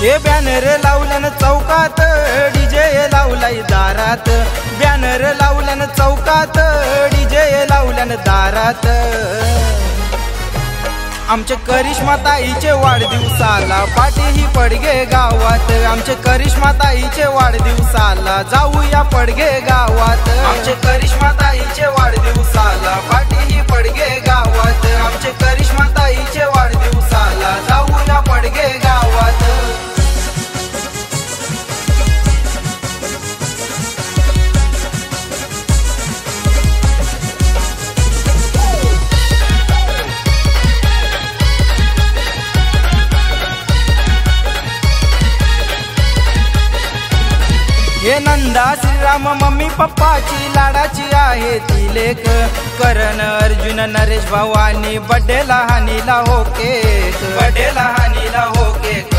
हे बॅनर लावल्यान चौकात, डीजे लावलाय दारात, बॅनर लावल्यान चौकात, डीजे लावल्यान दारात। आमचे करिश्मा ताईचे वाढदिवसाला पाठी ही पडगे गावात, आमचे करिश्मा ताईचे वाढदिवसाला जाऊया पडगे गावात। आमचे करिश्मा ताईचे वाढदिवसाला पाठी ही पडगे गावात, आमचे करिश्मा ताईचे वाढदिवसाला जाऊया पडगे गावात। हे नंदा श्रीराम मम्मी पप्पाची लाडाची आहे ती लेक, करण अर्जुन नरेश भावानी बड्डे लहानीला हो केक, बड्डे लहानीला हो केक,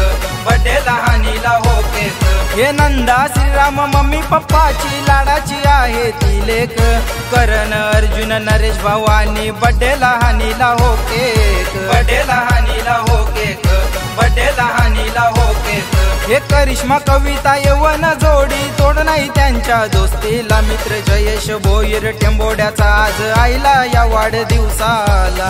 बड्डे लहानीला हो केक। हे नंदा श्रीराम मम्मी पप्पाची लाडाची आहे ती लेक, करण अर्जुन नरेश भावानी बड्डे लहानीला हो केक, बड्डे लहानीला हो केक, बड्डे लहानीला हो केक। हे करिश्मा कविता यवन जोडी तोड नाही त्यांच्या दोस्तीला, मित्र जयेश भोईर टेंबोड्याचा आज आईला या वाढदिवसाला।